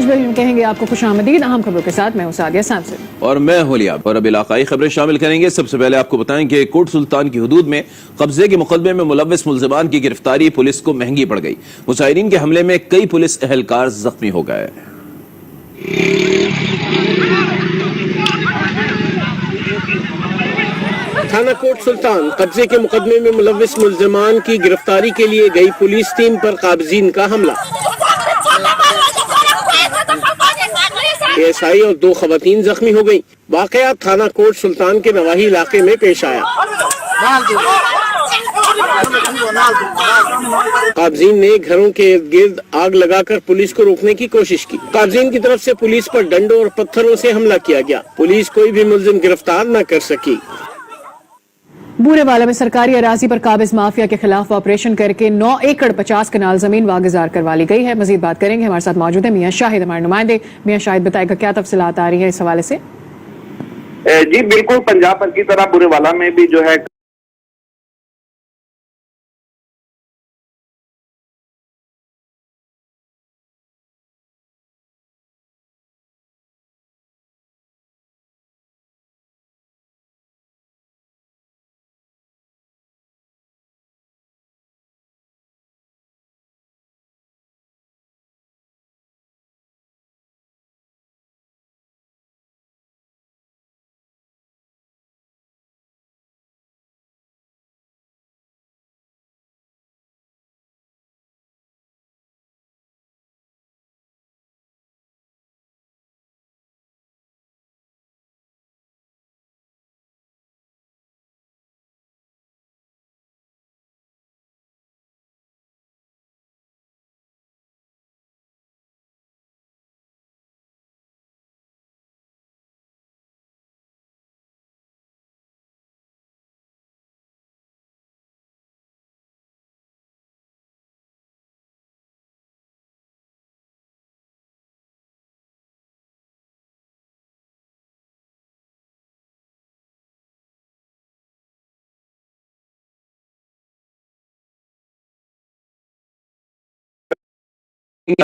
5 بجے میں کہیں گے آپ کو خوش آمدید اہم خبروں کے ساتھ. میں ہوں سعدیہ سامسن اور میں ہولیاب. اور اب علاقائی خبریں شامل کریں گے. سب سے پہلے آپ کو بتائیں کہ کوٹ سلطان کی حدود میں قبضے کے مقدمے میں ملوث ملزمان کی گرفتاری پولیس کو مہنگی پڑ گئی. مظاہرین کے حملے میں کئی پولیس اہلکار زخمی ہو گئے. تھانہ کوٹ سلطان قبضے کے مقدمے میں ملوث ملزمان کی گرفتاری کے لیے گئی پولیس ٹیم پر قابضین کا حملہ. ASI اور 2 خواتین زخمی ہو گئیں. واقعہ تھانہ کوٹ سلطان کے نواحی علاقے میں پیش آیا. قابضین نے گھروں کے ارد گرد آگ لگا کر پولیس کو روکنے کی کوشش کی. قابضین کی طرف سے پولیس پر ڈنڈوں اور پتھروں سے حملہ کیا گیا. پولیس کوئی بھی ملزم گرفتار نہ کر سکی. بورے والا میں سرکاری اراضی پر قابض مافیا کے خلاف آپریشن کر کے 9 ایکڑ 50 کنال زمین واگزار کروا لی گئی ہے. مزید بات کریں گے. ہمارے ساتھ موجود ہیں میاں شاہد ہمارے نمائندے. میاں شاہد بتائے گا کیا تفصیلات آ رہی ہیں اس حوالے سے؟ جی بالکل پنجاب پر کی طرح بورے والا میں بھی جو ہے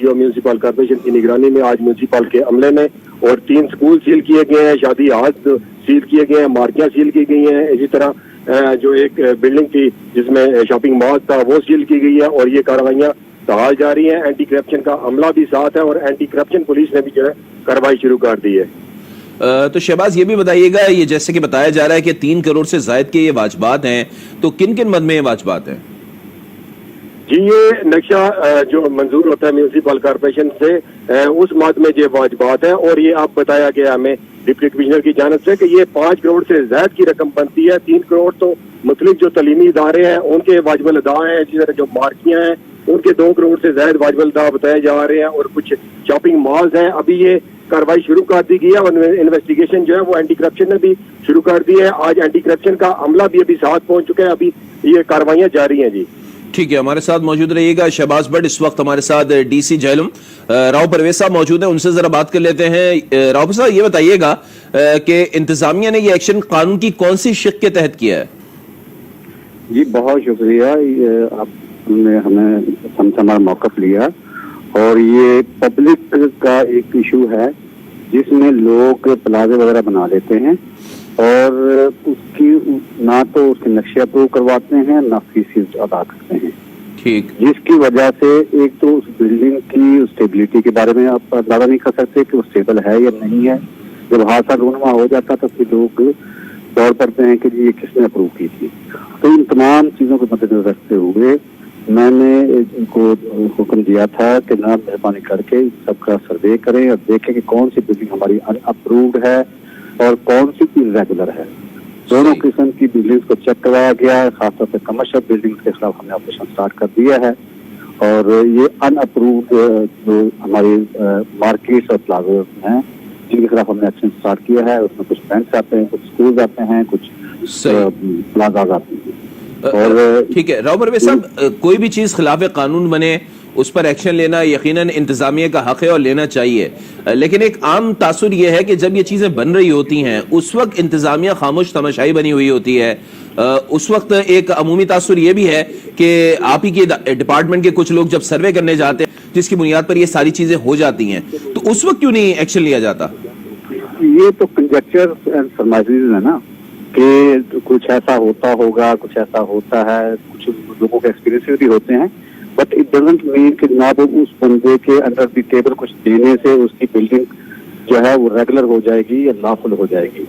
جو میونسپل کارپوریشن کی نگرانی میں آج میونسپل کے عملے میں اور 3 سکول سیل کیے گئے ہیں. شادی ہاؤس سیل کیے گئے ہیں. مارکیاں سیل کی گئی ہیں. اسی طرح جو ایک بلڈنگ تھی جس میں شاپنگ مال تھا وہ سیل کی گئی ہے. اور یہ کارروائیاں بحال جاری ہیں. اینٹی کرپشن کا عملہ بھی ساتھ ہے اور اینٹی کرپشن پولیس نے بھی جو ہے کارروائی شروع کر دی ہے. تو شہباز یہ بھی بتائیے گا, یہ جیسے کہ بتایا جا رہا ہے کہ 3 کروڑ سے زائد کے یہ واجبات ہیں, تو کن کن مد میں یہ واجبات ہیں؟ جی یہ نقشہ جو منظور ہوتا ہے میونسپل کارپوریشن سے اس مد میں یہ واجبات ہے. اور یہ آپ بتایا گیا ہمیں ڈپٹی کمشنر کی جانب سے کہ یہ 5 کروڑ سے زائد کی رقم بنتی ہے. 3 کروڑ تو مختلف جو تعلیمی ادارے ہیں ان کے واجب الادا ہیں. اسی طرح جو مارکیاں ہیں ان کے 2 کروڑ سے زائد واجب الادا بتائے جا رہے ہیں. اور کچھ شاپنگ مالز ہیں. ابھی یہ کارروائی شروع کر دی گئی ہے اور انویسٹیگیشن جو ہے وہ اینٹی کرپشن نے بھی شروع کر دی ہے. آج اینٹی کرپشن کا عملہ بھی ابھی ساتھ پہنچ چکا ہے. ابھی یہ کارروائیاں جاری ہیں. جی ٹھیک ہے, ہمارے ساتھ موجود رہیے گا. شہباز بٹ اس وقت ہمارے ساتھ ڈی سی جہلم راؤ پرویز صاحب موجود ہیں, ان سے ذرا بات کر لیتے ہیں. راؤ صاحب یہ بتائیے گا کہ انتظامیہ نے یہ ایکشن قانون کی کون سی شق کے تحت کیا ہے؟ جی بہت شکریہ, آپ نے ہمیں ہمارا موقف لیا. اور یہ پبلک کا ایک ایشو ہے جس میں لوگ پلازے وغیرہ بنا لیتے ہیں اور اس کی نہ تو اس کے نقشے اپروو کرواتے ہیں نہ فیس ادا کرتے ہیں. ٹھیک, جس کی وجہ سے ایک تو اس بلڈنگ کی اسٹیبلٹی کے بارے میں آپ اندازہ نہیں کر سکتے کہ وہ اسٹیبل ہے یا نہیں ہے. جب حادثہ رونما ہو جاتا تو پھر لوگ دور پڑتے ہیں کہ جی یہ کس نے اپروو کی تھی. تو ان تمام چیزوں کو مد نظر رکھتے ہوئے میں نے ان کو حکم دیا تھا کہ جناب مہربانی کر کے سب کا سروے کریں اور دیکھیں کہ کون سی بلڈنگ ہماری اپرووڈ ہے اور کون سی ریگولر ہے. دونوں قسم کی بلڈنگز کو چیک کروایا گیا ہے. خاص طور پہ کمرشل بلڈنگز کے خلاف ہم نے آپریشن سٹارٹ کر دیا ہے. اور یہ ان اپرووڈ جو ہماری مارکیٹس اور پلازا ہیں جن کے خلاف ہم نے ایکشن سٹارٹ کیا ہے, اس میں کچھ بینکس آتے ہیں, کچھ سکولز آتے ہیں, کچھ پلازاز آتے ہیں. اور ٹھیک ہے راؤ پرویز صاحب, کوئی بھی چیز خلاف قانون بنے اس پر ایکشن لینا یقیناً انتظامیہ کا حق ہے اور لینا چاہیے. لیکن ایک عام تاثر یہ ہے کہ جب یہ چیزیں بن رہی ہوتی ہیں اس وقت انتظامیہ خاموش تماشائی بنی ہوئی ہوتی ہے. اس وقت ایک عمومی تاثر یہ بھی ہے کہ آپ ہی کے ڈپارٹمنٹ کے کچھ لوگ جب سروے کرنے جاتے ہیں جس کی بنیاد پر یہ ساری چیزیں ہو جاتی ہیں، تو اس وقت کیوں نہیں ایکشن لیا جاتا؟ یہ تو کنجیکچر اینڈ سرمائزز ہے نا، کہ کچھ ایسا ہوتا ہوگا، کچھ ایسا ہوتا ہے، کچھ لوگوں کے ایکسپیرینس بھی ہوتے ہیں، بٹ اٹ ڈزنٹ مین کہ جناب اس بندے کے انڈر دی ٹیبل کچھ دینے سے اس کی بلڈنگ جو ہے وہ ریگولر ہو جائے گی یا لافل ہو جائے گی.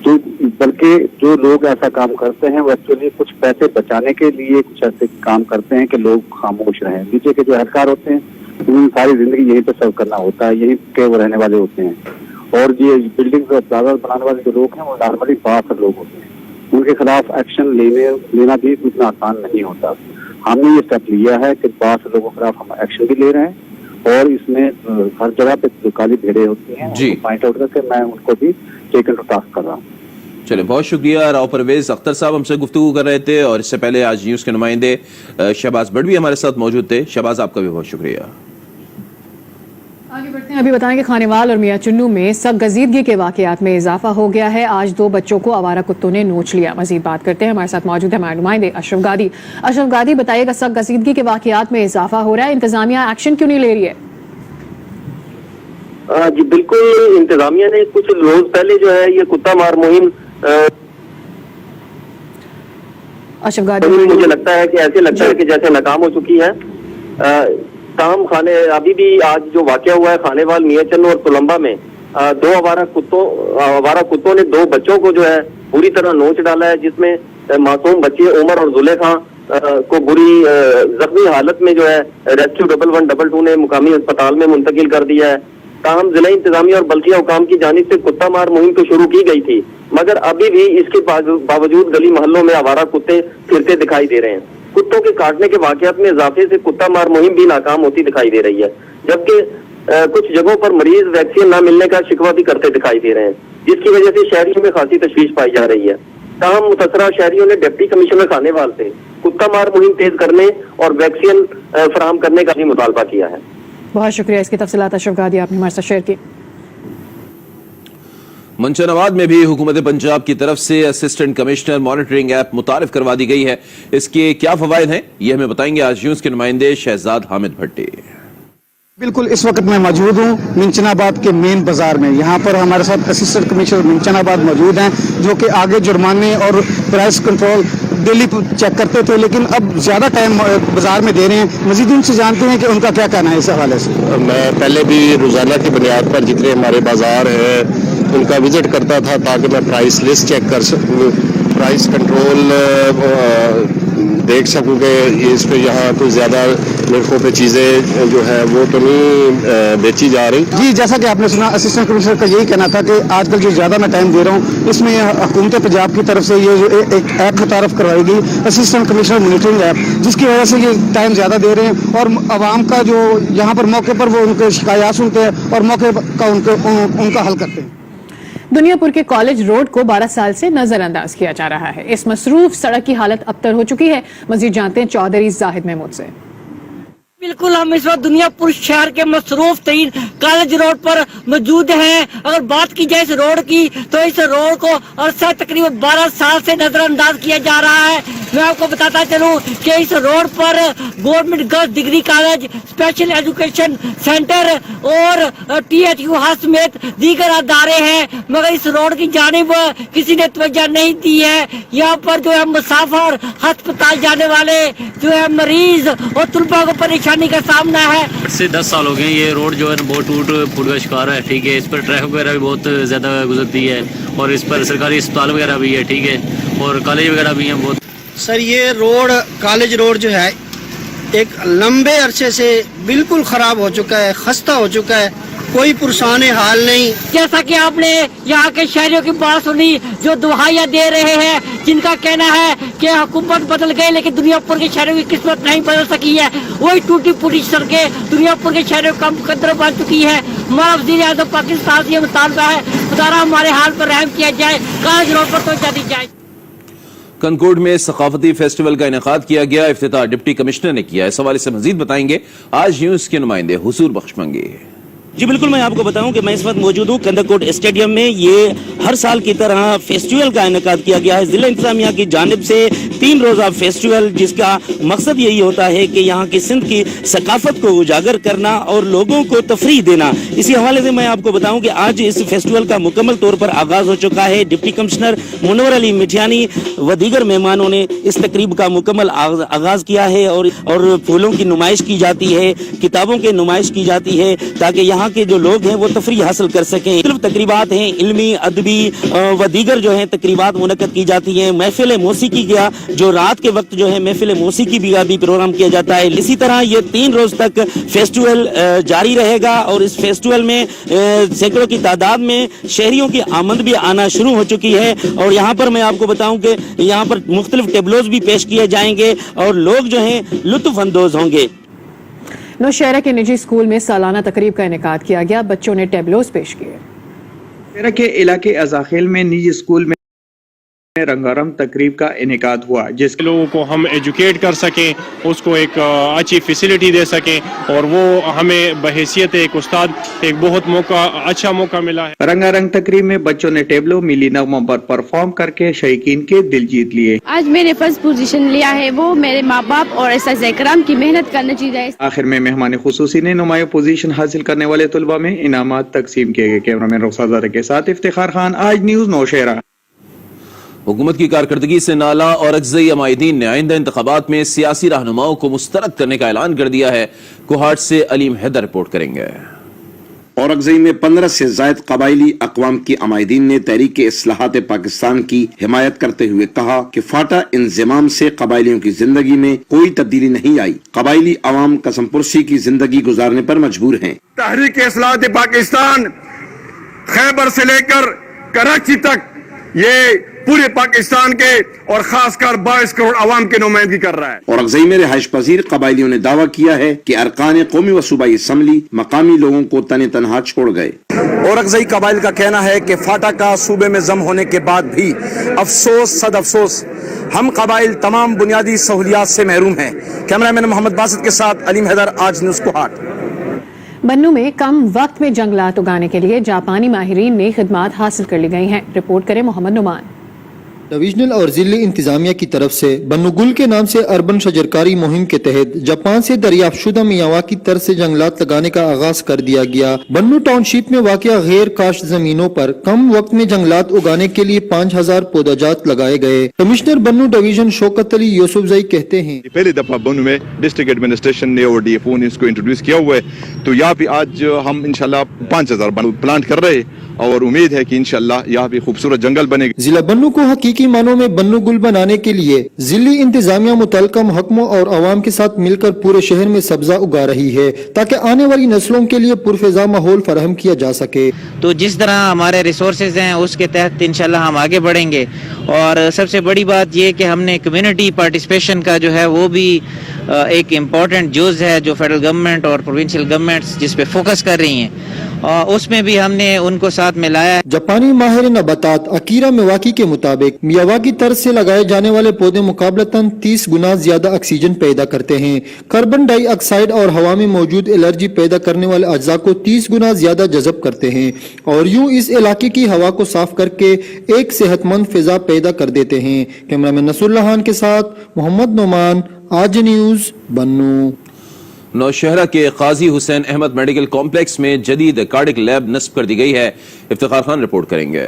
تو بلکہ جو لوگ ایسا کام کرتے ہیں وہ ایکچولی کچھ پیسے بچانے کے لیے کچھ ایسے کام کرتے ہیں کہ لوگ خاموش رہیں. نیچے کے جو اہلکار ہوتے ہیں انہیں ساری زندگی یہیں پہ سرو کرنا ہوتا ہے، یہیں کے وہ رہنے والے ہوتے ہیں، اور یہ بلڈنگ زیادہ بنانے والے جو لوگ ہیں وہ نارملی باہر لوگ ہوتے ہیں. ان کے خلاف ایکشن لینا بھی اتنا آسان نہیں ہوتا. ہم نے یہ اسٹیپ لیا ہے کہ بعض لوگوں کے خلاف ہم ایکشن بھی لے رہے ہیں، اور اس میں ہر جگہ پہ جو کالی بھیڑیں ہوتی ہیں جی پوائنٹ آؤٹ کر کے میں ان کو بھی ٹیکن ٹو ٹاسک کر رہا ہوں. چلے، بہت شکریہ. راؤ پرویز اختر صاحب ہم سے گفتگو کر رہے تھے، اور اس سے پہلے آج نیوز کے نمائندے شہباز بٹ بھی ہمارے ساتھ موجود تھے. شہباز، آپ کا بھی بہت شکریہ. آگے بڑھتے ہیں. ابھی بتائیں کہ خانیوال اور میاں چنو میں سخت گزیدگی کے واقعات میں اضافہ ہو گیا ہے. آج 2 بچوں کو آوارہ کتوں نے نوچ لیا. مزید بات کرتے ہیں، ہمارے ساتھ موجود ہے ہمارے نمائندے اشرف گادی. اشرف گادی، بتائیے گا سخت گزیدگی کے واقعات میں اضافہ ہو رہا ہے، انتظامیہ ایکشن کیوں نہیں لے رہی ہے؟ جی بالکل، انتظامیہ نے کچھ روز پہلے جو ہے یہ کتا مار مہم اشرف گادی، مجھے لگتا ہے کہ ایسے لگتا ہے کہ جیسے ناکام ہو چکی ہے. تاہم ابھی بھی آج جو واقعہ ہوا ہے خانے وال، میاں چنو اور تلمبا میں 2 آوارہ کتوں نے 2 بچوں کو جو ہے بری طرح نوچ ڈالا ہے، جس میں معصوم بچے عمر اور زلیخا کو بری زخمی حالت میں جو ہے ریسکیو 1112 نے مقامی اسپتال میں منتقل کر دیا ہے. تاہم ضلع انتظامیہ اور بلدیہ حکام کی جانب سے کتا مار مہم تو شروع کی گئی تھی، مگر ابھی بھی اس کے باوجود گلی محلوں میں آوارہ کتے پھرتے دکھائی دے رہے ہیں. کتوں کے کاٹنے کے واقعات میں اضافے سے کتا مار مہم بھی ناکام ہوتی دکھائی دے رہی ہے، جبکہ کچھ جگہوں پر مریض ویکسین نہ ملنے کا شکوہ بھی کرتے دکھائی دے رہے ہیں، جس کی وجہ سے شہریوں میں خاصی تشویش پائی جا رہی ہے. تاہم متاثرہ شہریوں نے ڈپٹی کمشنر خانے وال سے کتا مار مہم تیز کرنے اور ویکسین فراہم کرنے کا بھی مطالبہ کیا ہے. بہت شکریہ. اس کی تفصیلات اشرف گادی آپ نے ہمارے ساتھ شیئر کی. منچن آباد میں بھی حکومت پنجاب کی طرف سے اسسٹنٹ کمشنر مانیٹرنگ ایپ متعارف کروا دی گئی ہے. اس کے کیا فوائد ہیں یہ ہمیں بتائیں گے آج نیوز کے نمائندے شہزاد حامد بھٹی. بالکل، اس وقت میں موجود ہوں منچن آباد کے مین بازار میں. یہاں پر ہمارے ساتھ اسسٹنٹ کمشنر منچن آباد موجود ہیں، جو کہ آگے جرمانے اور پرائس کنٹرول ڈیلی چیک کرتے تھے، لیکن اب زیادہ ٹائم بازار میں دے رہے ہیں. مزید ان سے جانتے ہیں کہ ان کا کیا کہنا ہے اس حوالے سے. میں پہلے بھی روزانہ کی بنیاد پر جتنے ہمارے بازار ہیں ان کا وزٹ کرتا تھا، تاکہ میں پرائس لسٹ چیک کر سکوں، پرائس کنٹرول دیکھ سکوں کہ اس پہ یہاں کوئی زیادہ نرخوں پہ چیزیں جو ہے وہ تو نہیں بیچی جا رہی. جی، جیسا کہ آپ نے سنا، اسسٹنٹ کمشنر کا یہی کہنا تھا کہ آج کل جو زیادہ میں ٹائم دے رہا ہوں، اس میں حکومت پنجاب کی طرف سے یہ جو ایک ایپ متعارف کروائی گئی، اسسٹنٹ کمشنر مانیٹرنگ ایپ، جس کی وجہ سے یہ ٹائم زیادہ دے رہے ہیں، اور عوام کا جو یہاں پر موقع پر وہ ان کے شکایات سنتے ہیں اور موقع کا ان کا حل کرتے ہیں. دنیا پور کے کالج روڈ کو 12 سال سے نظر انداز کیا جا رہا ہے. اس مصروف سڑک کی حالت ابتر ہو چکی ہے. مزید جانتے ہیں چودھری زاہد محمود سے. بالکل، ہم اس وقت دنیا پور شہر کے مصروف ترین کالج روڈ پر موجود ہیں. اگر بات کی جائے اس روڈ کی تو اس روڈ کو عرصہ تقریباً 12 سال سے نظر انداز کیا جا رہا ہے. میں آپ کو بتاتا چلوں کہ اس روڈ پر government girls degree college, special education centre اور THU سمیت دیگر ادارے ہیں، مگر اس روڈ کی جانب کسی نے توجہ نہیں دی ہے. یہاں پر جو ہے مسافر ہسپتال جانے والے جو ہے مریض اور طلباء کو پریشانی کا سامنا ہے. 10 سال ہو گئے یہ روڈ جو ہے بہت ٹوٹ پھوٹ کا شکار ہے. ٹھیک ہے، اس پر ٹریفک وغیرہ بھی بہت زیادہ گزرتی ہے، اور اس پر سرکاری اسپتال وغیرہ بھی ہے. ٹھیک ہے، اور کالج وغیرہ بھی ہیں بہت. سر، یہ روڈ کالج روڈ جو ہے ایک لمبے عرصے سے بالکل خراب ہو چکا ہے، خستہ ہو چکا ہے، کوئی پرسان حال نہیں. جیسا کہ آپ نے یہاں کے شہریوں کی بات سنی جو دہائیاں دے رہے ہیں، جن کا کہنا ہے کہ حکومت بدل گئی لیکن دنیا پور کے شہریوں کی قسمت نہیں بدل سکی ہے. وہی ٹوٹی پھوٹی سڑکیں دنیا پور کے شہریوں کا مقدر بن چکی ہے. ہمارا وزیر اعظم پاکستان سے یہ مطالبہ ہے، خدا ہمارے حال پر رحم کیا جائے، کالج روڈ پر توجہ دی جائے. کنکوڈ میں ثقافتی فیسٹیول کا انعقاد کیا گیا. افتتاح ڈپٹی کمشنر نے کیا. اس حوالے سے مزید بتائیں گے آج نیوز کے نمائندے حضور بخش منگی. जी बिल्कुल, मैं आपको बताऊं कि मैं इस वक्त मौजूद हूं कंदरकोट स्टेडियम में। ये हर साल की तरह फेस्टिवल का इनेकाद किया गया है जिला इंतजामिया की जानिब से। 3 रोजा फेस्टिवल जिसका मकसद यही होता है कि यहाँ की सिंध की सकाफत को उजागर करना और लोगों को तफरीह देना। इसी हवाले से मैं आपको बताऊं कि आज इस फेस्टिवल का मुकम्मल तौर पर आगाज हो चुका है। डिप्टी कमिश्नर मुनव्वर अली मिठियानी व दीगर मेहमानों ने इस तकरीब का मुकम्मल आगाज किया है और फूलों की नुमाइश की जाती है, किताबों की नुमाइश की जाती है ताकि यहाँ के जो लोग हैं वो तफरीह हासिल कर सकें। सिर्फ तकरीबात हैं, इल्मी, अदबी व दीगर जो हैं तकरीबात मुनक्कद की जाती हैं। महफिल मौसीकी का जो रात के वक्त जो है महफिल मौसीकी भी प्रोग्राम किया जाता है। इसी तरह ये 3 रोज तक फेस्टिवल जारी रहेगा और इस फेस्टिवल में सैकड़ों की तादाद में शहरियों की आमद भी आना शुरू हो चुकी है। और यहाँ पर मैं आपको बताऊं कि यहाँ पर मुख्तलिफ टेबलोज भी पेश किए जाएंगे और लोग जो हैं लुत्फ अंदोज होंगे। नौशहरा के निजी स्कूल में सालाना तकरीब का इनेकाद किया गया। बच्चों ने टेबलोज पेश किए। नौशहरा के इलाके अज़ाखेल में निजी स्कूल में रंगारंग तकरीब का इनेकाद हुआ जिसके लोगों को हम एजुकेट कर सकें, उसको एक अच्छी फैसिलिटी दे सकें और वो हमें बहैसियत एक उस्ताद एक बहुत अच्छा मौका मिला है। रंगारंग तकरीब में बच्चों ने टेबलो मिली नगमों पर परफॉर्म करके शौकीन के दिल जीत लिए। आज मैंने फर्स्ट पोजीशन लिया है, वो मेरे माँ बाप और एसएस इकराम की मेहनत का नतीजा है। आखिर में मेहमान खुसूसी ने नुमाया पोजीशन हासिल करने वाले तलबा में इनामात तकसीम किए गए। कैमरामैन रुखसार के साथ इफ्तिखार खान, आज न्यूज नौशहरा। हुकूमत की कारकर्दगी से नाला और अगज़ई अमायदीन ने आइंदा इंतखाबात में सियासी रहनुमाओं को मुस्तरद करने का ऐलान कर दिया है। कोहाट से अलीम हैदर रिपोर्ट करेंगे। और अगज़ई में 15 से ज़ायद कबायली अक़वाम की अमायदीन ने तहरीक इस्लाहात पाकिस्तान की हिमायत करते हुए कहा कि फाटा इंज़िमाम से कबायलियों की जिंदगी में कोई तब्दीली नहीं आई। कबायली अवाम कसमपुरसी की जिंदगी गुजारने पर मजबूर हैं। तहरीक इस्लाहात पाकिस्तान खैबर से लेकर कराची तक ये पूरे पाकिस्तान के और खासकर 22 करोड़ आवाम की नुमाइंदगी कर रहा है। और अगज़ई में रिहाइश पजीर कबायलियों ने दावा किया है कि अरकान कौमी व सूबाई असम्बली मकामी लोगों को तने तनहा छोड़ गए। और अगज़ई कबाइल का कहना है कि फाटा का सूबे में जम होने के बाद भी अफसोस सद अफसोस हम कबाइल तमाम बुनियादी सहूलियात से महरूम हैं। कैमरामैन मोहम्मद बासित के साथ अलीम हैदर, आज न्यूज़ कोहाट। बन्नू में कम वक्त में जंगलात उगाने के लिए जापानी माहिरीन ने खिदमात हासिल कर ली गई हैं। रिपोर्ट करें मोहम्मद नुमान। डिवीजनल और जिले इंतजामिया की तरफ से बन्नू गुल के नाम से अर्बन शजरकारी मुहिम के तहत जापान से दरियाफ्त शुदा मियावाकी तर्ज से जंगलात लगाने का आगाज कर दिया गया। बन्नू टाउनशिप में वाक़िया गैर काश्त जमीनों पर कम वक्त में जंगलात उगाने के लिए 5000 पौधाजात लगाए गए। कमिश्नर बन्नू डिवीजन शौकत अली यूसुफजई कहते हैं, पहली दफा बन्नू में डिस्ट्रिक्ट एडमिनिस्ट्रेशन ने और DFO ने इसको इंट्रोड्यूस किया हुआ है। तो यहाँ पे आज हम इंशाल्लाह 5000 प्लांट कर रहे और उम्मीद है कि इंशाल्लाह यहाँ पे खूबसूरत जंगल बनेगा। जिला बन्नू को हकीकी मानों में बन्नू गुल बनाने के लिए जिली इंतजामिया मुतल्लिका महकमों और आवाम के साथ मिलकर पूरे शहर में सब्जा उगा रही है ताकि आने वाली नस्लों के लिए पुरफिजा माहौल फराहम किया जा सके। तो जिस तरह हमारे रिसोर्सेज हैं उसके तहत इंशाल्लाह हम आगे बढ़ेंगे। और सबसे बड़ी बात ये कि हमने कम्युनिटी पार्टिसिपेशन का जो है वो भी एक इम्पोर्टेंट जुज़ है जो फेडरल गवर्नमेंट और प्रोविंशियल गवर्नमेंट्स जिस पे फोकस कर रही हैं, उसमें भी हमने उनको साथ मिलाया है। जापानी माहिर नबातात अकीरा मियावाकी के मुताबिक मियावाकी तर्ज से लगाए जाने वाले पौधे मुकाबलतन 30 गुना ज्यादा ऑक्सीजन पैदा करते हैं। कार्बन डाइऑक्साइड और हवा में मौजूद एलर्जी पैदा करने वाले अज्जा को 30 गुना ज्यादा जज़ब करते हैं और यूं इस इलाके की हवा को साफ करके एक सेहतमंद फिजा पैदा कर देते हैं। कैमरामैन नसरुल्लाह खान के साथ मोहम्मद नोमान, आज न्यूज बन्नू। नौशहरा के काजी हुसैन अहमद मेडिकल कॉम्प्लेक्स में जदीद कार्डिक लैब नस्ब कर दी गई है। इफ्तिखार खान रिपोर्ट करेंगे।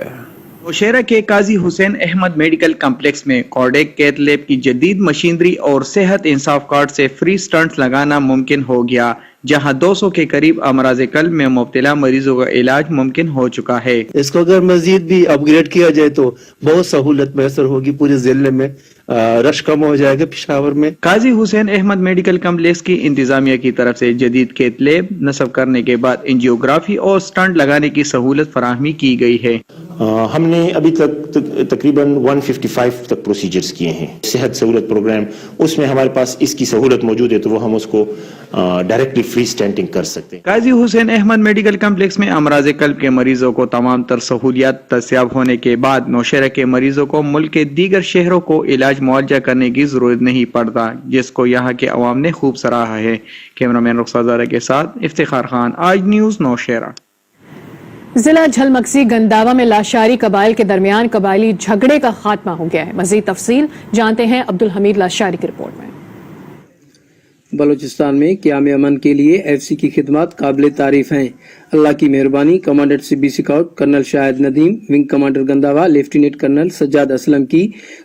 नौशहरा के काजी हुसैन अहमद मेडिकल कॉम्प्लेक्स में कार्डिक कैथ लैब की जदीद मशीनरी और सेहत इंसाफ कार्ड से फ्री स्टंट्स लगाना मुमकिन हो गया, जहां 200 के करीब अमराज कल्ब में मुब्तला मरीजों का इलाज मुमकिन हो चुका है। इसको अगर मजीद भी अपग्रेड किया जाए तो बहुत सहूलत मैसर होगी, पूरे जिले में रश कम हो जाएगा पेशावर में। काजी हुसैन अहमद मेडिकल कॉम्प्लेक्स की इंतजामिया की तरफ से जदीद कैथ लैब नस्ब करने के बाद एंजियोग्राफी और स्टंट लगाने की सहूलत फराहमी की गई है। हमने अभी तक तकरीबन 155 तक प्रोसीजर्स किए हैं। सेहत सहूलत प्रोग्राम, उसमें हमारे पास इसकी सहूलत मौजूद है तो वो हम उसको डायरेक्टली फ्री स्टेंटिंग कर सकते हैं। गाजी हुसैन अहमद मेडिकल कम्प्लेक्स में अमराज कल्ब के मरीजों को तमाम तर सहूलियात दस्तयाब होने के बाद नौशहरा के मरीजों को मुल्क के दीगर शहरों को इलाज मुआवजा करने की जरूरत नहीं पड़ता, जिसको यहाँ के अवाम ने खूब सराहा है। कैमरामैन रुखसार ज़ारा के साथ इफ्तिखार खान, आज न्यूज़ नौशहरा। जिला झलमक्सी गंदावा में लाशारी कबाइल के दरमियान कबायली झगड़े का खात्मा हो गया है। मजीद तफसील जानते हैं अब्दुल हमीद लाशारी की रिपोर्ट में। बलूचिस्तान में क़याम अमन के लिए एफसी की खिदमत काबिल तारीफ हैं। अल्लाह की मेहरबानी commandant Sibi scout colonel Shahid Nadeem, wing commander Gandawa lieutenant colonel Sajjad Aslam की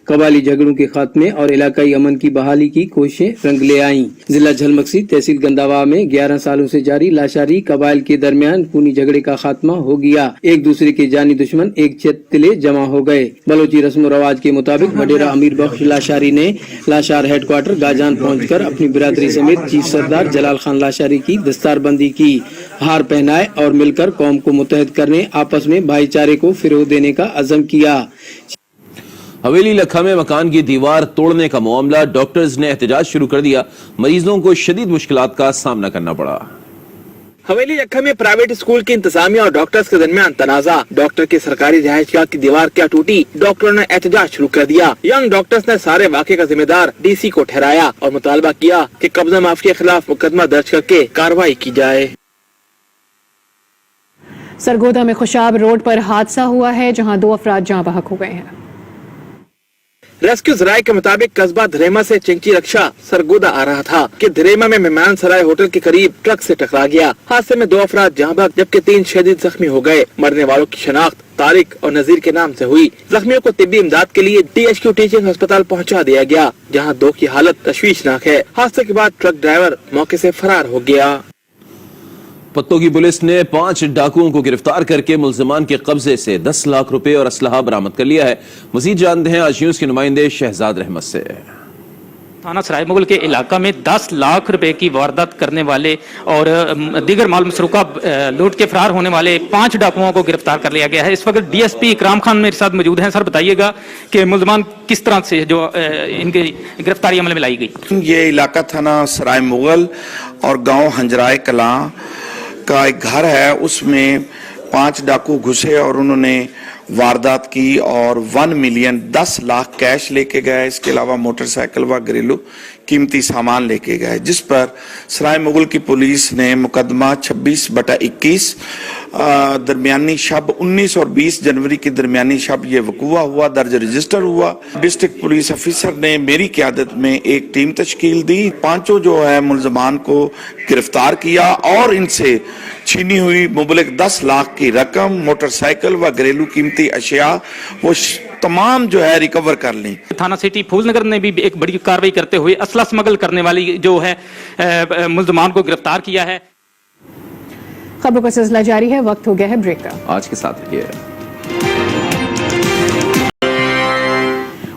कबायली झगड़ों के खात्मे और इलाकाई अमन की बहाली की कोशिशें रंग ले आईं। जिला झलमक्सी तहसील गंदावा में 11 सालों से जारी लाशारी कबाइल के दरमियान खूनी झगड़े का खात्मा हो गया। एक दूसरे के जानी दुश्मन एक छत तले जमा हो गए। बलोची रस्म रवाज के मुताबिक वडेरा अमीर बख्श लाशारी ने लाशार हेडक्वार्टर गाजान पहुंचकर अपनी बिरादरी समेत चीफ सरदार जलाल खान लाशारी की दस्तारबंदी की, हार पहनाए और मिलकर कौम को मुत्तहद करने, आपस में भाईचारे को फिरोग देने का अज़म किया। हवेली लखा में मकान की दीवार तोड़ने का मामला, डॉक्टर्स ने एहतजाज शुरू कर दिया। मरीजों को शदीद मुश्किलात का सामना करना पड़ा। हवेली लखा में प्राइवेट स्कूल की इंतजामिया और डॉक्टर्स के दरमियान तनाजा। डॉक्टर की सरकारी रिहायशगाह की दीवार क्या टूटी, डॉक्टरों ने एहतजाज शुरू कर दिया। यंग डॉक्टर्स ने सारे वाक़े का जिम्मेदार डीसी को ठहराया और मुतालबा किया कि कब्जा माफी के खिलाफ मुकदमा दर्ज करके कार्रवाई की जाए। सरगोदा में खुशाब रोड पर हादसा हुआ है, जहां 2 अफराद जाँ बहक हो गए हैं। रेस्क्यू जराये के मुताबिक कस्बा धरेमा से चिंची रक्षा सरगोदा आ रहा था कि धरेमा में मेहमान सराय होटल के करीब ट्रक से टकरा गया। हादसे में 2 अफराद जहाँ बहक जबकि 3 शदीद जख्मी हो गए। मरने वालों की शनाख्त तारिक और नजीर के नाम से हुई। जख्मियों को तिब्बी इमदाद के लिए DHQ टीचिंग अस्पताल पहुँचा दिया गया, जहाँ 2 की हालत तशवीशनाक है। हादसे के बाद ट्रक ड्राइवर मौके से फरार हो गया। पत्तों की पुलिस ने 5 डाकुओं को गिरफ्तार करके मुल्जिमान के कब्जे से 10 लाख रुपए और असलहा बरामद कर लिया है। मजीद जानते हैं आज न्यूज़ के नुमाइंदे शहजाद रहमत से। थाना सराय मुगल के इलाका में 10 लाख रुपए की वारदात करने वाले और दीगर माल मसरूका लूट के फरार होने वाले 5 डाकुओं को गिरफ्तार कर लिया गया है। इस वक्त DSP इकराम खान मेरे साथ मौजूद हैं। सर बताइएगा कि मुल्जिमान किस तरह से जो इनकी गिरफ्तारी अमल में लाई गई। ये इलाका थाना सराय मुगल और गांव हंजराए कलां का एक घर है, उसमें 5 डाकू घुसे और उन्होंने वारदात की और 1 मिलियन 10 लाख कैश लेके गए। इसके अलावा मोटरसाइकिल व घरेलू कीमती सामान लेके गए, जिस पर सराय मुगल की पुलिस ने मुकदमा 26/21 दरमियानी शब 19 और 20 जनवरी की दरमियानी शब ये वकूआ हुआ दर्ज रजिस्टर हुआ। डिस्ट्रिक्ट पुलिस ऑफिसर ने मेरी क़यादत में एक टीम तश्कील दी। 5 जो है मुल्ज़मान को गिरफ्तार किया और इनसे छीनी हुई मुबलिक 10 लाख की रकम, मोटरसाइकिल व घरेलू कीमती अशिया वो तमाम जो है रिकवर कर ली। थाना सिटी फूलनगर ने भी एक बड़ी कार्रवाई करते हुए असला स्मगल करने वाली जो है मुल्ज़मान को गिरफ्तार किया है। खबरों का सिलसिला जारी है, वक्त हो गया है ब्रेक का। आज के साथ रहिए।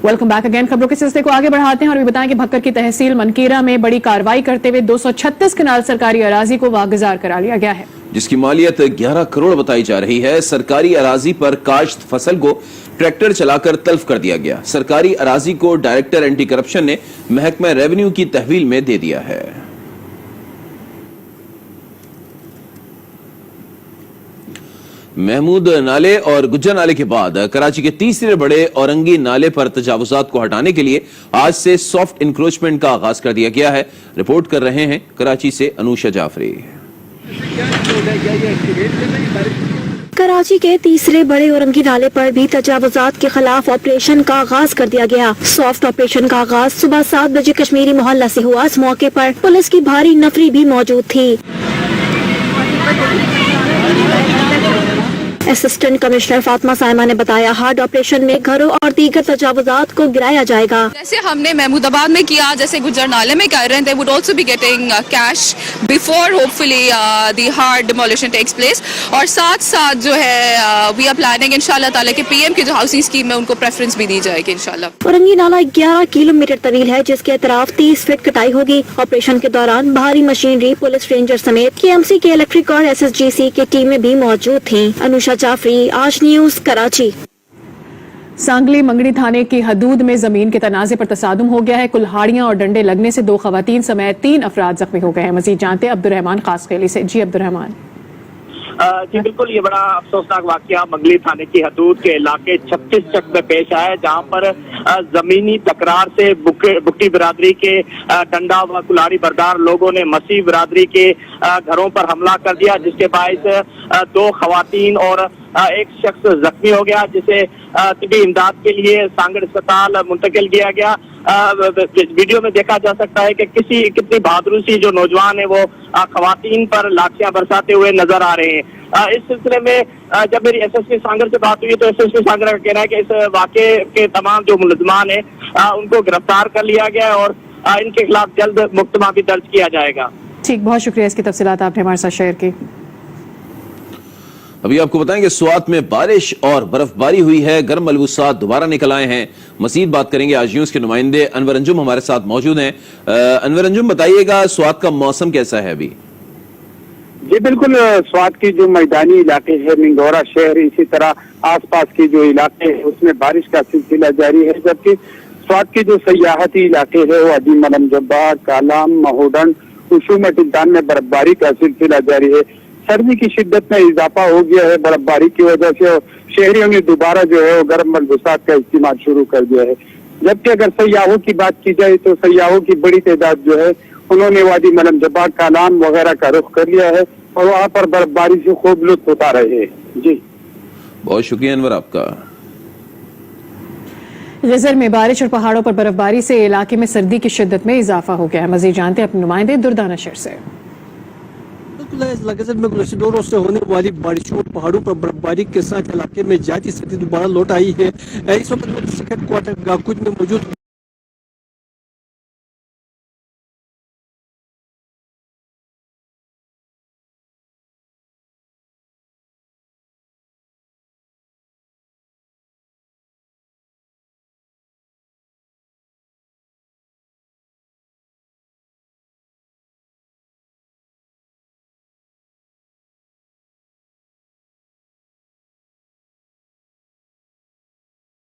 Welcome back again. खबरों के सिलसिले को आगे बढ़ाते हैं और भी बताएं कि भक्कर की तहसील मनकीरा में बड़ी कार्रवाई करते हुए 236 कनाल सरकारी अराजी को वागुजार करा लिया गया है, जिसकी मालियत 11 करोड़ बताई जा रही है। सरकारी अराजी पर काश्त फसल को ट्रैक्टर चलाकर तल्फ कर दिया गया। सरकारी अराजी को डायरेक्टर एंटी करप्शन ने महकमा रेवेन्यू की तहवील में दे दिया है। महमूद नाले और गुज्जर नाले के बाद कराची के तीसरे बड़े औरंगी नाले पर तजावुजात को हटाने के लिए आज से सॉफ्ट इंक्रोचमेंट का आगाज कर दिया गया है। रिपोर्ट कर रहे हैं कराची से अनूशा जाफरी। कराची के तीसरे बड़े औरंगी नाले पर भी तजावुजात के खिलाफ ऑपरेशन का आगाज कर दिया गया। सॉफ्ट ऑपरेशन का आगाज सुबह 7 बजे कश्मीरी मोहल्ला से हुआ। इस मौके पर पुलिस की भारी नफरी भी मौजूद थी। असिस्टेंट कमिश्नर फातिमा साइमा ने बताया, हार्ड ऑपरेशन में घरों और दीगर तजावुजात को गिराया जाएगा। जैसे हमने महमूदाबाद में किया, जैसे गुज्जर नाले में कर रहे हैं, they would also be getting cash before hopefully the hard demolition takes place। और साथ साथ जो है we are planning इंशाल्लाह ताला के PM की जो हाउसिंग स्कीम है उनको प्रेफरेंस भी दी जाएगी इंशाल्लाह। औरंगी नाला 11 किलोमीटर तवील है, जिसके अतराफ 30 फीट कटाई होगी। ऑपरेशन के दौरान भारी मशीनरी, पुलिस रेंजर समेत KMC के इलेक्ट्रिक और SSGC की टीमें भी मौजूद थी। अनुषा आयशा जाफरी, आज न्यूज, कराची। सांगली मंगड़ी थाने की हदूद में जमीन के तनाजे पर तसादुम हो गया है। कुल्हाड़ियां और डंडे लगने से 2 खवातीन समेत 3 अफराद जख्मी हो गए हैं। मजीद जानते अब्दुर्रहमान खासखेली से। जी अब्दुर्रहमान। जी बिल्कुल, ये बड़ा अफसोसनाक वाकया मंगली थाने की हदूद के इलाके 36 चक में पेश आया है, जहां पर जमीनी तकरार से बुक्टी बिरादरी के डंडा व कुल्हाड़ी बरदार लोगों ने मसीह बिरादरी के घरों पर हमला कर दिया, जिसके बायस 2 खवातीन और एक शख्स जख्मी हो गया, जिसे तिबी इमदाद के लिए सांगड़ अस्पताल मुंतकिल किया गया। वीडियो में देखा जा सकता है कि कितनी बहादुरी से जो नौजवान है वो खवातीन पर लाठियां बरसाते हुए नजर आ रहे हैं। इस सिलसिले में जब मेरी एसएसपी सांगड़ से बात हुई तो एसएसपी सांगड़ का कहना है कि इस वाक़े के तमाम जो मुलजमान है उनको गिरफ्तार कर लिया गया है और इनके खिलाफ जल्द मुकदमा भी दर्ज किया जाएगा। ठीक, बहुत शुक्रिया इसकी तफसीलात आपने हमारे साथ शेयर की। अभी आपको बताएं कि स्वात में बारिश और बर्फबारी हुई है, गर्म मलबूसात दोबारा निकल आए हैं। मजीद बात करेंगे आज न्यूज़ के नुमाइंदे अनवर अंजुम हमारे साथ मौजूद हैं। अनवर अंजुम, बताइएगा स्वात का मौसम कैसा है अभी? जी बिल्कुल, स्वात की जो मैदानी इलाके है, मिंगोरा शहर, इसी तरह आसपास के जो इलाके हैं उसमें बारिश का सिलसिला जारी है, जबकि स्वात के जो सयाहती इलाके है वो अजीम मलम जब्बार, कालाम, महोडन, उशू में टिल्तान में बर्फबारी का सिलसिला जारी है। सर्दी की शिद्दत में इजाफा हो गया है बर्फबारी की वजह से, और शहरियों ने दोबारा जो है वो गर्म मलबूसात का इस्तेमाल शुरू कर दिया है। जबकि अगर सयाहों की बात की जाए तो सयाहों की बड़ी तादाद जो है उन्होंने वादी मलम जब्बार, कालाम वगैरह का रुख कर लिया है और वहाँ पर बर्फबारी से खूब लुत्फ उठा रहे हैं। जी बहुत शुक्रिया अनवर आपका। गजर में बारिश और पहाड़ों पर बर्फबारी से इलाके में सर्दी की शिद्दत में इजाफा हो गया है। मजीद जानते हैं अपने नुमाइंदे दुर्दाना शहर से। गजर में गुज़श्ता 2 रोज से होने वाली बारिशों और पहाड़ों पर बर्फबारी के साथ इलाके में ज़्यादा सर्दी दोबारा लौट आई है। इस वक्त मैं डिस्ट्रिक्ट हेडक्वार्टर गाकुज में मौजूद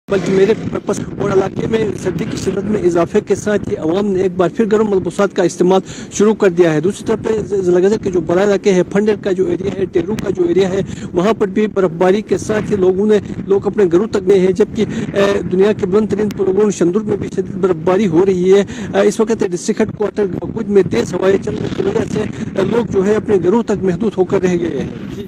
बल्कि मेरे पर्पस और इलाके में सर्दी की शिद्दत में इजाफे के साथ ही अवाम ने एक बार फिर गर्म मलबूसात का इस्तेमाल शुरू कर दिया है। दूसरी तरफ ज़िला गजर के जो बड़ा इलाके है, फंडर का जो एरिया है, टेरू का जो एरिया है, वहाँ पर भी बर्फबारी के साथ ही लोग अपने घरों तक गए हैं, जबकि दुनिया के बुलंद तरीन पुरगोन शंदुर में भी शदीद बर्फबारी हो रही है। इस वक्त डिस्ट्रिक्ट हेडक्वार्टर गाकुज में तेज हवाएं चलने की वजह से लोग जो है अपने घरों तक महदूद होकर रह गए हैं।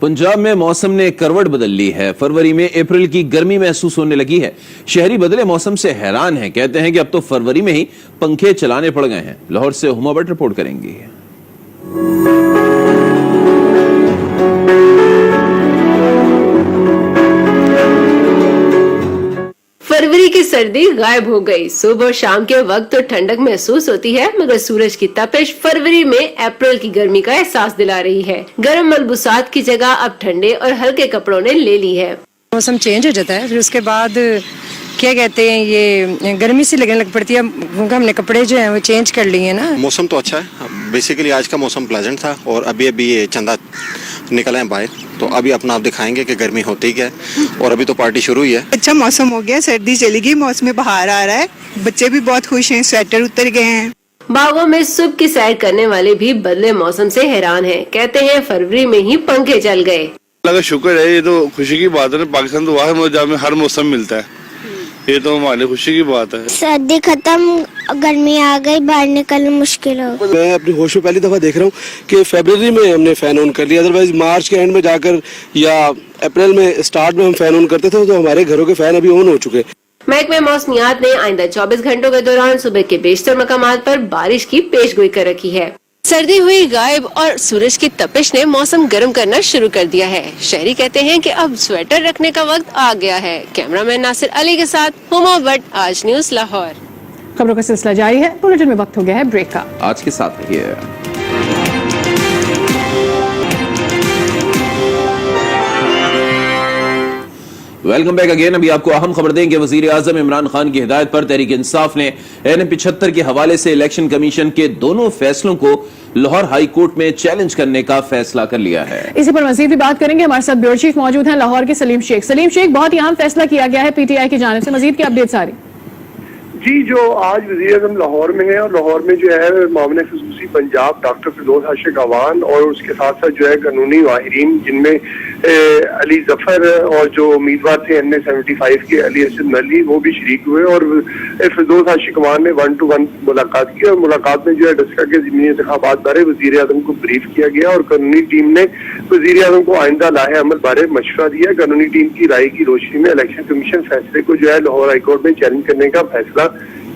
पंजाब में मौसम ने करवट बदल ली है। फरवरी में अप्रैल की गर्मी महसूस होने लगी है। शहरी बदले मौसम से हैरान हैं, कहते हैं कि अब तो फरवरी में ही पंखे चलाने पड़ गए हैं। लाहौर से हुमा भट्ट रिपोर्ट करेंगी। फरवरी की सर्दी गायब हो गई। सुबह और शाम के वक्त तो ठंडक महसूस होती है, मगर सूरज की तपिश फरवरी में अप्रैल की गर्मी का एहसास दिला रही है। गर्म मलबूसात की जगह अब ठंडे और हल्के कपड़ों ने ले ली है। मौसम चेंज हो जाता है, फिर उसके बाद क्या कहते हैं, ये गर्मी सी लगने लग पड़ती है, क्योंकि हमने कपड़े जो हैं वो चेंज कर लिए ना। मौसम तो अच्छा है, बेसिकली आज का मौसम प्लेजेंट था और अभी ये चंदा निकला है बाहर, तो अभी अपना आप दिखाएंगे कि गर्मी होती क्या है। और अभी तो पार्टी शुरू ही है। अच्छा मौसम हो गया, सर्दी चली गई, मौसम बहार आ रहा है, बच्चे भी बहुत खुश हैं, स्वेटर उतर गए हैं। बागों में सुबह की सैर करने वाले भी बदले मौसम से हैरान हैं। कहते हैं फरवरी में ही पंखे चल गए। अल्लाह का शुक्र है, ये तो खुशी की बात है। पाकिस्तान तो वहाँ है जहाँ में हर मौसम मिलता है, ये तो हमारे खुशी की बात है। सर्दी खत्म, गर्मी आ गई, बाहर निकलना मुश्किल हो। मैं अपनी होश में पहली दफा देख रहा हूँ कि फरवरी में हमने फैन ऑन कर लिया, अदरवाइज मार्च के एंड में जाकर या अप्रैल में स्टार्ट में हम फैन ऑन करते थे, तो हमारे घरों के फैन अभी ऑन हो चुके। महकमे मौसमियात ने आइंदा 24 घंटों के दौरान सुबह के बेशतर मकामात पर बारिश की पेशगोई कर रखी है। सर्दी हुई गायब और सूरज की तपिश ने मौसम गर्म करना शुरू कर दिया है। शहरी कहते हैं कि अब स्वेटर रखने का वक्त आ गया है। कैमरामैन नासिर अली के साथ हुमा भट्ट, आज न्यूज़ लाहौर। खबरों का सिलसिला जारी है। बुलेटिन में वक्त हो गया है ब्रेक का। आज के साथ रहिए। Welcome back again. ابھی آپ کو اہم خبر دیں کہ وزیر اعظم عمران خان کی ہدایت پر تحریک انصاف نے NM-75 کے حوالے سے الیکشن کمیشن کے دونوں فیصلوں کو لاہور ہائی کورٹ میں چیلنج کرنے کا فیصلہ کر لیا ہے. اسی پر مزید بھی بات کریں گے. ہمارے ساتھ بیورو چیف موجود ہیں لاہور کے سلیم شیخ. سلیم شیخ، بہت ہی اہم فیصلہ کیا گیا ہے PTI کی جانب سے، مزید کی اپڈیٹ ساری؟ جی، جو آج وزیر اعظم لاہور میں ہے اور لاہور میں جو ہے معاون خصوصی پنجاب ڈاکٹر فردوس عاشق عوان اور اس کے ساتھ ساتھ جو ہے قانونی ماہرین جن میں علی ظفر اور جو امیدوار تھے NM-75 کے علی اسد ملی وہ بھی شریک ہوئے اور فردوس عاشق عوان نے 1-to-1 ملاقات کی اور ملاقات میں جو ہے ڈسکا کے ضمنی انتخابات بارے وزیر اعظم کو بریف کیا گیا اور قانونی ٹیم نے وزیر اعظم کو آئندہ لاہے عمل بارے مشورہ دیا. قانونی ٹیم کی رائے کی روشنی میں الیکشن کمیشن فیصلے کو جو ہے لاہور ہائی کورٹ میں چیلنج کرنے کا فیصلہ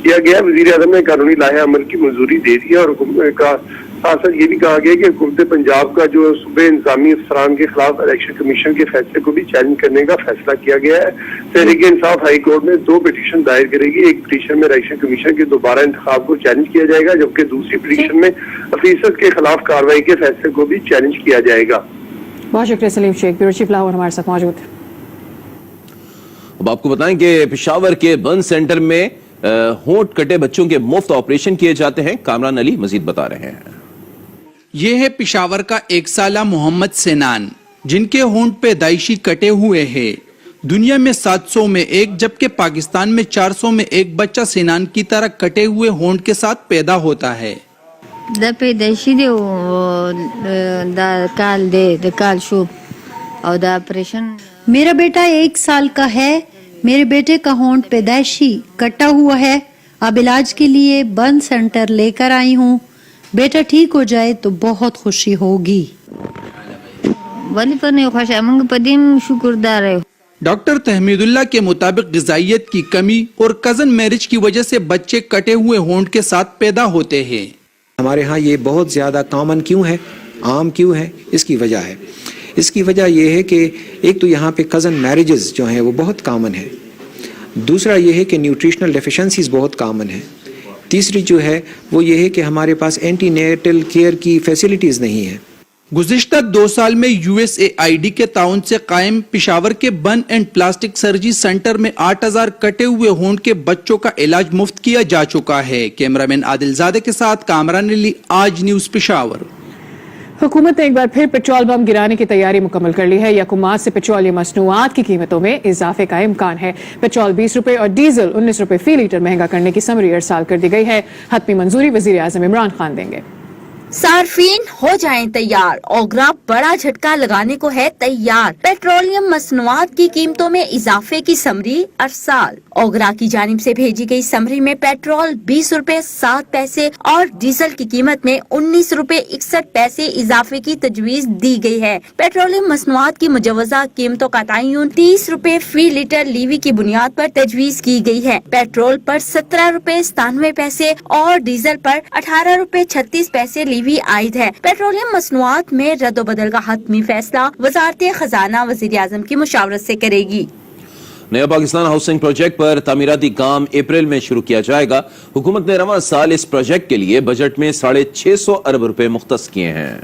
کیا گیا. وزیر اعظم نے قانونی لاہے عمل کی منظوری دے دی اور حکومت کا ساتھ یہ بھی کہا گیا کہ حکومت پنجاب کا جو صوبے انتظامی افسران کے خلاف الیکشن کمیشن کے فیصلے کو بھی چیلنج کرنے کا فیصلہ کیا گیا ہے. تحریک انصاف ہائی کورٹ میں 2 پٹیشن دائر کرے گی. ایک پٹیشن میں الیکشن کمیشن کے دوبارہ انتخاب کو چیلنج کیا جائے گا جبکہ دوسری پٹیشن میں آفیسرز کے خلاف کارروائی کے فیصلے کو بھی چیلنج کیا جائے گا. بہت شکریہ سلیم شیخ، بیورو چیف لاہور ہمارے ساتھ موجود ہے. اب آپ کو بتائیں کہ پشاور کے بن سینٹر میں ہونٹ کٹے بچوں کے مفت آپریشن کیے جاتے ہیں. کامران علی مزید بتا رہے ہیں. یہ ہے پشاور کا 1 سالہ محمد سینان جن کے ہونٹ پیدائشی کٹے ہوئے ہیں. دنیا میں 700 میں ایک جبکہ پاکستان میں 400 میں ایک بچہ سینان کی طرح کٹے ہوئے ہونٹ کے ساتھ پیدا ہوتا ہے. دا پیدائشی دے دا کال شوب اور دا آپریشن. میرا بیٹا 1 سال کا ہے. میرے بیٹے کا ہونٹ پیدائشی کٹا ہوا ہے. اب علاج کے لیے بن سینٹر لے کر آئی ہوں. بیٹا ٹھیک ہو جائے تو بہت خوشی ہوگی. ولی پر نہیں خوش ہے، منگ پدیم شکردار ہے. ڈاکٹر تحمید اللہ کے مطابق غذائیت کی کمی اور کزن میرج کی وجہ سے بچے کٹے ہوئے ہونٹ کے ساتھ پیدا ہوتے ہیں. ہمارے ہاں یہ بہت زیادہ کامن کیوں ہے، عام کیوں ہے؟ اس کی وجہ ہے. اس کی وجہ یہ ہے کہ ایک تو یہاں پہ کزن میرجز جو ہیں وہ بہت کامن ہے. دوسرا یہ ہے کہ نیوٹریشنل ڈیفیشنسیز بہت کامن ہیں. تیسری جو ہے وہ یہ ہے کہ ہمارے پاس اینٹی نیٹل کیئر کی فیسلٹیز نہیں ہیں. گزشتہ 2 سال میں USAID کے تعاون سے قائم پشاور کے بن اینڈ پلاسٹک سرجری سینٹر میں 8000 کٹے ہوئے ہونٹ کے بچوں کا علاج مفت کیا جا چکا ہے. کیمرامین عادل زادہ کے ساتھ کامران علی، آج نیوز پشاور. حکومت نے ایک بار پھر پیٹرول بم گرانے کی تیاری مکمل کر لی ہے. یکم مارچ سے پیٹرولیم مصنوعات کی قیمتوں میں اضافے کا امکان ہے. پیٹرول 20 روپے اور ڈیزل 19 روپے فی لیٹر مہنگا کرنے کی سمری ارسال کر دی گئی ہے. حتمی منظوری وزیر اعظم عمران خان دیں گے. صارفین ہو جائیں تیار، اوگرا بڑا جھٹکا لگانے کو ہے تیار. پیٹرولیم مصنوعات کی قیمتوں میں اضافے کی سمری ارسال. اوگرا کی جانب سے بھیجی گئی سمری میں پیٹرول 20 روپے 7 پیسے اور ڈیزل کی قیمت میں 19 روپے 61 پیسے اضافے کی تجویز دی گئی ہے. پیٹرولیم مصنوعات کی مجوزہ قیمتوں کا تعین 30 روپے فی لیٹر لیوی کی بنیاد پر تجویز کی گئی ہے. پیٹرول پر 17 روپے 97 پیسے اور ڈیزل پر 18 روپے 36 پیسے لیوی عائد ہے. پیٹرولیم مصنوعات میں رد و بدل کا حتمی فیصلہ وزارت خزانہ وزیر اعظم کی مشاورت سے کرے گی. نیا پاکستان ہاؤسنگ پروجیکٹ پر تعمیراتی کام اپریل میں شروع کیا جائے گا. حکومت نے رواں سال اس پروجیکٹ کے لیے بجٹ میں 650 ارب روپے مختص کیے ہیں.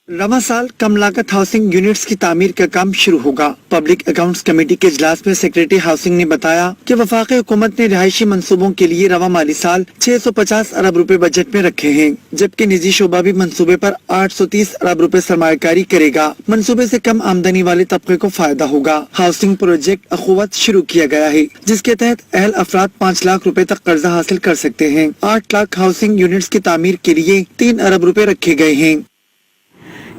رواں سال کم لاگت ہاؤسنگ یونٹس کی تعمیر کا کام شروع ہوگا. پبلک اکاؤنٹس کمیٹی کے اجلاس میں سیکریٹری ہاؤسنگ نے بتایا کہ وفاقی حکومت نے رہائشی منصوبوں کے لیے رواں مالی سال 650 ارب روپے بجٹ میں رکھے ہیں، جبکہ نجی شعبہ بھی منصوبے پر 830 ارب روپے سرمایہ کاری کرے گا. منصوبے سے کم آمدنی والے طبقے کو فائدہ ہوگا. ہاؤسنگ پروجیکٹ اخوت شروع کیا گیا ہے جس کے تحت اہل افراد 5 لاکھ روپے تک قرضہ حاصل کر سکتے ہیں. 8 لاکھ ہاؤسنگ یونٹس کی تعمیر کے لیے 3 ارب روپے رکھے گئے ہیں.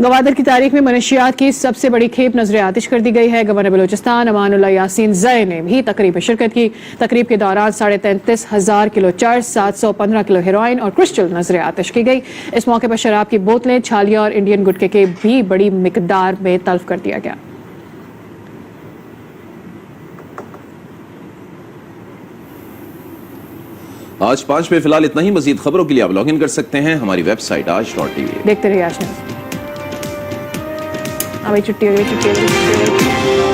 گوادر کی تاریخ میں منشیات کی سب سے بڑی کھیپ نظر آتش کر دی گئی ہے. گورنر بلوچستان امان اللہ یاسین زئی نے بھی تقریب میں شرکت کی. تقریب کے دوران 33,500 کلو چرس، 715 کلو ہیروئن اور کرسٹل نظر آتش کی گئی. اس موقع پر شراب کی بوتلیں، چھالیاں اور انڈین گٹکے کے بھی بڑی مقدار میں تلف کر دیا گیا. آج 5 میں فی الحال اتنا ہی. مزید خبروں کے لیے آپ لاگ ان کر سکتے ہیں ہماری ویب سائٹ aaj.tv. دیکھتے رہیے آج نیوز. ابھی چھٹی ہو گئی.